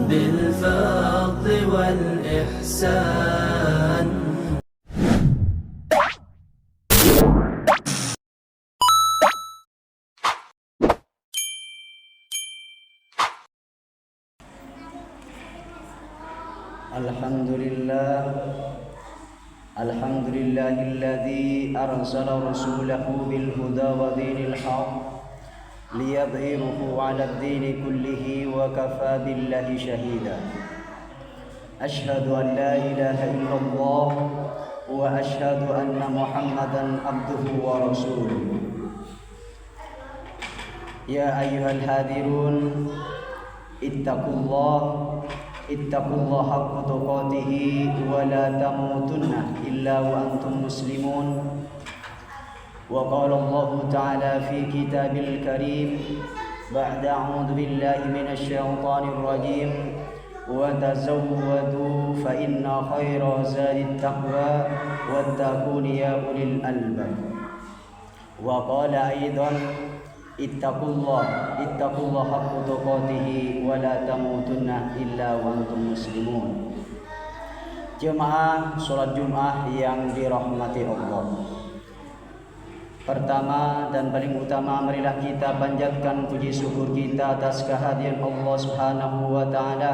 بالفضل والإحسان. الحمد لله الذي أرسل رسوله بالهدى ودين الحق ليظهره على الدين كله وكفى بالله شهيدا. أشهد أن لا إله إلا الله وأشهد أن محمدا عبده ورسوله. يا أيها الحاضرون اتقوا الله حق تقاته ولا تموتن إلا وأنتم مسلمون. وقال الله تعالى في كتاب الكريم بعد أعوذ بالله من الشيطان الرجيم وتزودوا فإن خير زاد التقوى واتقون يا أولي الألباب. وقال أيضا اتقوا الله حق تقاته ولا تموتن إلا وأنتم مسلمون. Jemaah sholat Jumat yang dirahmati Allah, pertama dan paling utama marilah kita panjatkan puji syukur kita atas kehadiran Allah Subhanahu wa taala,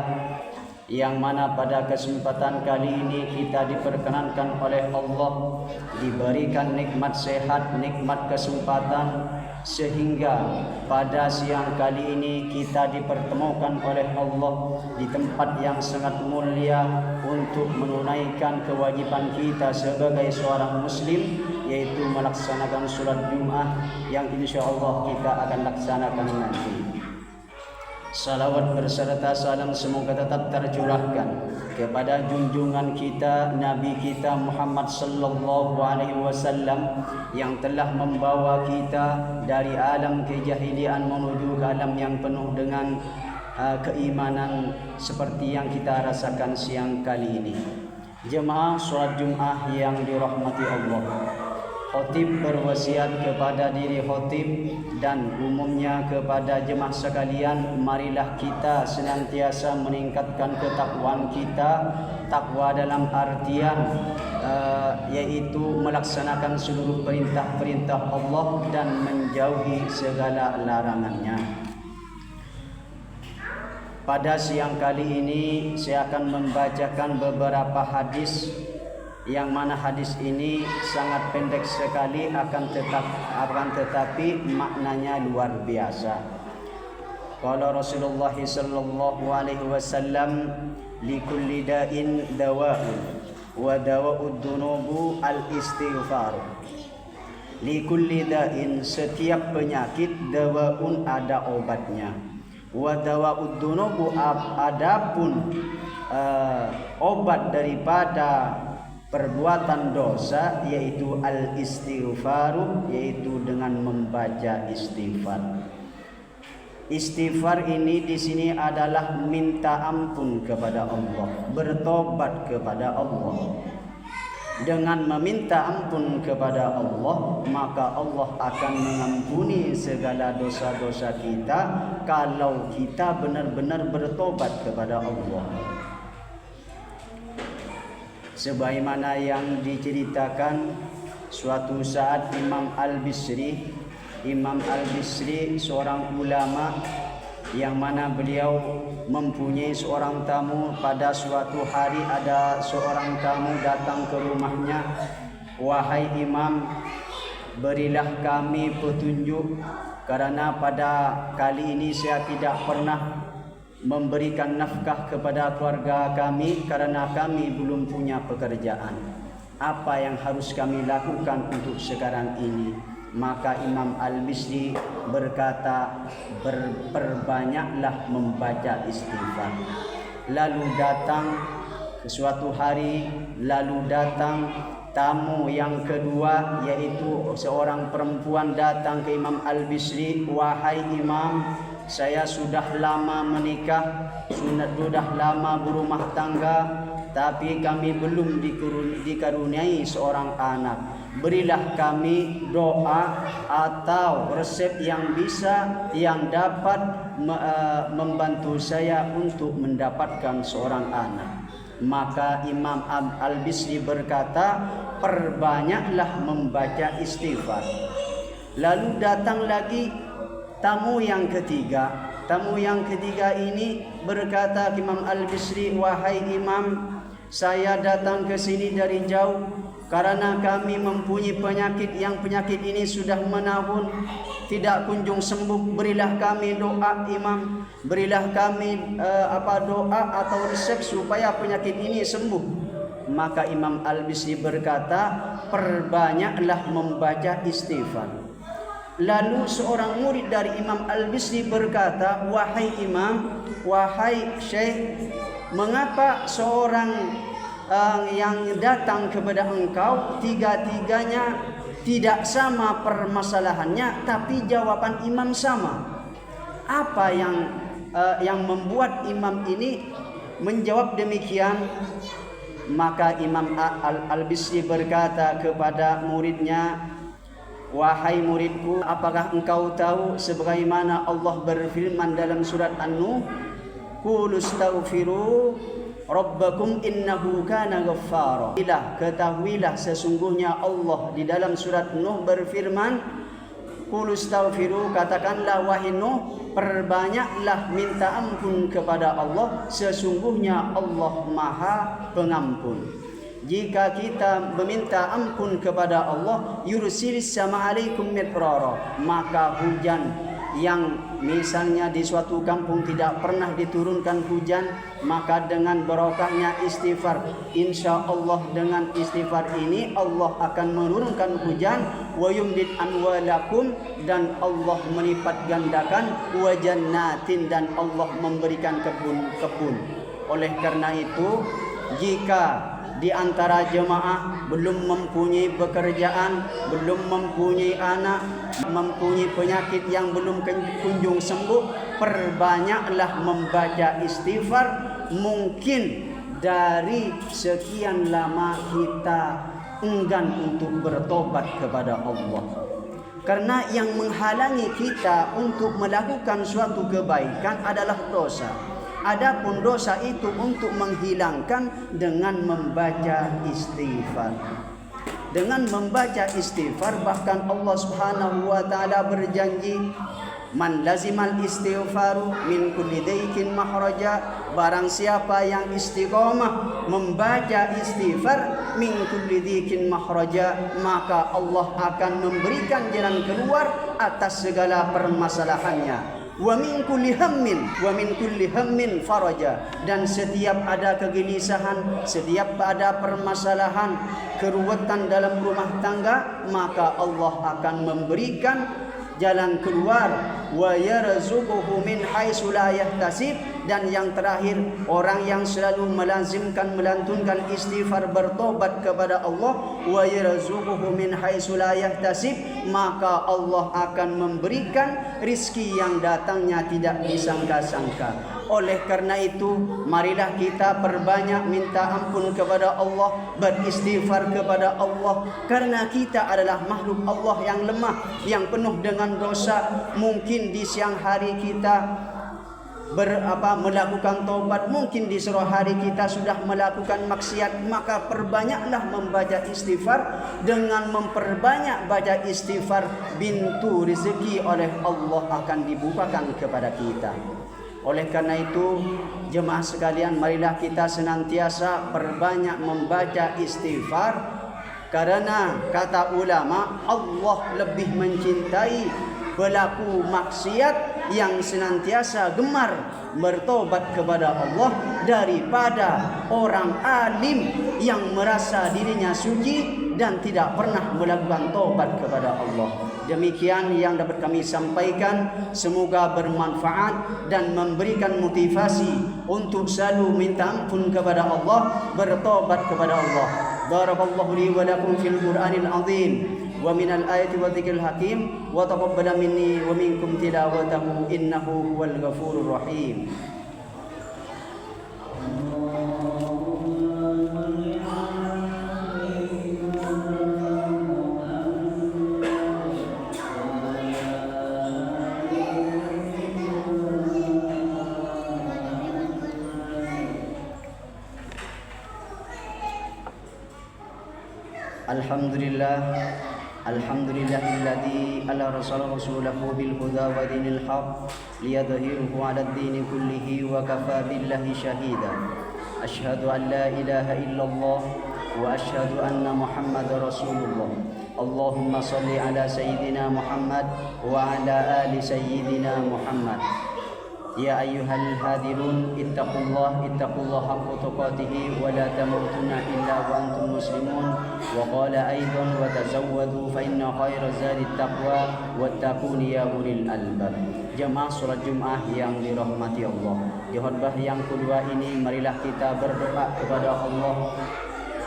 yang mana pada kesempatan kali ini kita diperkenankan oleh Allah diberikan nikmat sehat, nikmat kesempatan, sehingga pada siang kali ini kita dipertemukan oleh Allah di tempat yang sangat mulia untuk menunaikan kewajiban kita sebagai seorang muslim, yaitu melaksanakan sholat Jumat yang insya Allah kita akan laksanakan nanti. Salawat berserta salam semoga tetap tercurahkan kepada junjungan kita Nabi kita Muhammad sallallahu alaihi wasallam, yang telah membawa kita dari alam kejahilian menuju ke alam yang penuh dengan keimanan seperti yang kita rasakan siang kali ini. Jemaah sholat Jumat yang dirahmati Allah, khotib berwasiat kepada diri khotib dan umumnya kepada jemaah sekalian, marilah kita senantiasa meningkatkan ketakwaan kita. Takwa dalam artian yaitu melaksanakan seluruh perintah-perintah Allah dan menjauhi segala larangannya. Pada siang kali ini saya akan membacakan beberapa hadis, yang mana hadis ini sangat pendek sekali akan tetapi maknanya luar biasa. Qala Rasulullah sallallahu alaihi wasallam, likulli da'in dawa'un wa dawa'ud dunubu al-istighfar. Likulli da'in, setiap penyakit, dawa'un ada obatnya, wa dawa'ud dunubu adapun obat daripada perbuatan dosa yaitu al-istighfaru, yaitu dengan membaca istighfar. Istighfar ini di sini adalah minta ampun kepada Allah, bertobat kepada Allah. Dengan meminta ampun kepada Allah, maka Allah akan mengampuni segala dosa-dosa kita kalau kita benar-benar bertobat kepada Allah. Sebagaimana yang diceritakan, suatu saat Imam Al-Bisri seorang ulama, yang mana beliau mempunyai seorang tamu. Pada suatu hari ada seorang tamu datang ke rumahnya. Wahai Imam, berilah kami petunjuk, karena pada kali ini saya tidak pernah memberikan nafkah kepada keluarga kami karena kami belum punya pekerjaan. Apa yang harus kami lakukan untuk sekarang ini? Maka Imam Al-Bisri berkata, perbanyaklah membaca istighfar. Lalu datang suatu hari, tamu yang kedua, yaitu seorang perempuan datang ke Imam Al-Bisri. Wahai Imam, saya sudah lama menikah, sudah lama berumah tangga, tapi kami belum dikaruniai seorang anak. Berilah kami doa atau resep yang dapat membantu saya untuk mendapatkan seorang anak. Maka Imam Al-Bisri berkata, perbanyaklah membaca istighfar. Lalu datang lagi tamu yang ketiga. Tamu yang ketiga ini berkata Imam Al-Bisri, wahai Imam, saya datang ke sini dari jauh karena kami mempunyai penyakit yang penyakit ini sudah menahun, tidak kunjung sembuh. Berilah kami doa Imam, berilah kami doa atau resep supaya penyakit ini sembuh. Maka Imam Al-Bisri berkata, perbanyaklah membaca istighfar. Lalu seorang murid dari Imam Al-Bisri berkata, wahai Imam, wahai Syekh, mengapa seorang yang datang kepada engkau tiga-tiganya tidak sama permasalahannya, tapi jawaban imam sama? Apa yang membuat imam ini menjawab demikian? Maka Imam Al-Bisri berkata kepada muridnya, wahai muridku, apakah engkau tahu sebagaimana Allah berfirman dalam surat An-Nuh, qul astaghfiru rabbakum innahu kana ghaffara. Ketahuilah sesungguhnya Allah di dalam surat Nuh berfirman, qul astaghfiru, katakanlah wahai Nuh, perbanyaklah minta ampun kepada Allah, sesungguhnya Allah Maha Pengampun. Jika kita meminta ampun kepada Allah, yursilis sama alaikum midrara, maka hujan yang misalnya di suatu kampung tidak pernah diturunkan hujan, maka dengan barokahnya istighfar, insya Allah dengan istighfar ini Allah akan menurunkan hujan. Wa yumdid anwalakum, dan Allah melipat gandakan, wa jannatin, dan Allah memberikan kebun-kebun. Oleh karena itu, jika di antara jemaah belum mempunyai pekerjaan, belum mempunyai anak, mempunyai penyakit yang belum kunjung sembuh, perbanyaklah membaca istighfar. Mungkin dari sekian lama kita enggan untuk bertobat kepada Allah, karena yang menghalangi kita untuk melakukan suatu kebaikan adalah dosa. Adapun dosa itu untuk menghilangkan dengan membaca istighfar. Dengan membaca istighfar, bahkan Allah Subhanahu wa taala berjanji, man lazimal istighfaru min kulli daikin mahraja, barang siapa yang istiqamah membaca istighfar min kulli daikin mahraja, maka Allah akan memberikan jalan keluar atas segala permasalahannya. Wa min kulli hammin faraja, dan setiap ada kegelisahan, setiap ada permasalahan, keruwetan dalam rumah tangga, maka Allah akan memberikan jalan keluar. Wa yarzuquhu min haitsu la yahtasib, dan yang terakhir, orang yang selalu melazimkan melantunkan istighfar, bertobat kepada Allah, wa yarzuquhu min haitsu la yahtasib, maka Allah akan memberikan rizki yang datangnya tidak disangka-sangka. Oleh karena itu, marilah kita perbanyak minta ampun kepada Allah, beristighfar kepada Allah, karena kita adalah makhluk Allah yang lemah, yang penuh dengan dosa. Mungkin di siang hari kita melakukan taubat, mungkin di sore hari kita sudah melakukan maksiat, maka perbanyaklah membaca istighfar. Dengan memperbanyak baca istighfar, pintu rezeki oleh Allah akan dibukakan kepada kita. Oleh karena itu, jemaah sekalian, marilah kita senantiasa perbanyak membaca istighfar, karena kata ulama, Allah lebih mencintai pelaku maksiat yang senantiasa gemar bertobat kepada Allah daripada orang alim yang merasa dirinya suci dan tidak pernah melakukan tobat kepada Allah. Demikian yang dapat kami sampaikan, semoga bermanfaat dan memberikan motivasi untuk selalu minta ampun kepada Allah, bertobat kepada Allah. Barakallahu li wa lakum fil Qur'anil azim wa minal ayati wa dzikril hakim, wa taqabbala minni wa minkum tilawatahu innahu huwal ghafurur rahim. Alhamdulillah, alhamdulillahilladzi arsala rasulahu bil huda wa dinil haq liyadhhirahu 'alad dini kullihi wa kafa billahi shahida. Asyhadu an la ilaha illallah wa asyhadu anna Muhammadar Rasulullah. Allahumma salli ala sayyidina Muhammad wa ala ali sayyidina Muhammad. Ya ayyuhal hadirun ittaqullah haqqa tuqatih wa la tamutunna illa wa antum muslimun wa qala aidan wa tazawwadu fa inna khairaz zadi taqwa wattaquni ya ulil albab. Jemaah salat Jumat yang dirahmati Allah, di khutbah yang kedua ini marilah kita berdoa kepada Allah.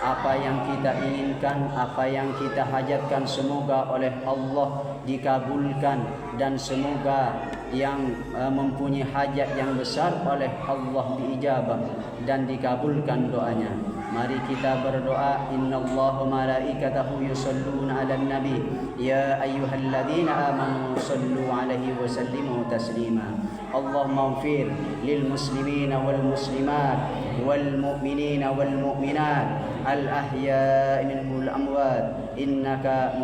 Apa yang kita inginkan, apa yang kita hajatkan, semoga oleh Allah dikabulkan, dan semoga yang mempunyai hajat yang besar oleh Allah diijabah dan dikabulkan doanya. Mari kita berdoa. Innallaha malaikatahu yusholluna 'alan nabi ya ayyuhalladzina amanu shallu 'alaihi wa sallimu taslima. Allahumma ighfir lil muslimina wal muslimat wal mu'minina wal mu'minat al ahya'i minhum wal amwat innaka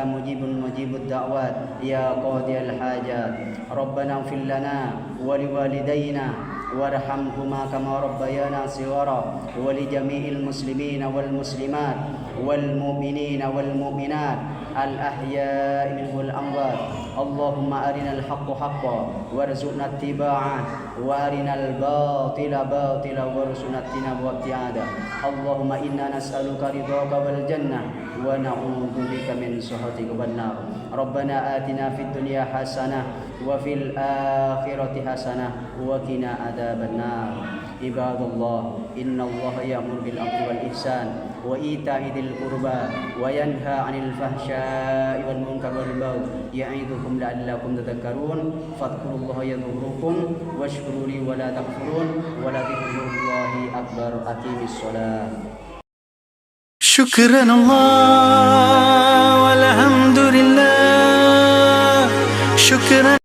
mujibud da'wat ya qadiyal hajat. Rabbana ighfir lana wa liwalidayna warhamhuma kama rabbayana shighara wa li jami'il muslimina wal muslimat wal mu'minina wal mu'minat al ahya'i minhum wal amwat. Allahumma arinal haqqa haqqan warzuqna ittiba'ah wa arinal batila batila warzuqna ijtinaba. Allahumma inna nas'aluka ridhaka wal jannah wa na'udzu bika min sakhatika wan nar. Rabbana atina fid dunya hasanah wa fil akhirati hasanah wa qina adzabannar. Ibadallah, innallaha ya'muru bil 'adli wal ihsan wa ita'i dzil qurba wa yanha 'anil fahsya'i wal munkari wal baghi ya'idukum la'allakum tadhakkarun. Fadhkurullaha yadhkurukum washkuru li wa la takfurun wa la dzikrullahi akbar. Aqimis shalah. Syukran Allah.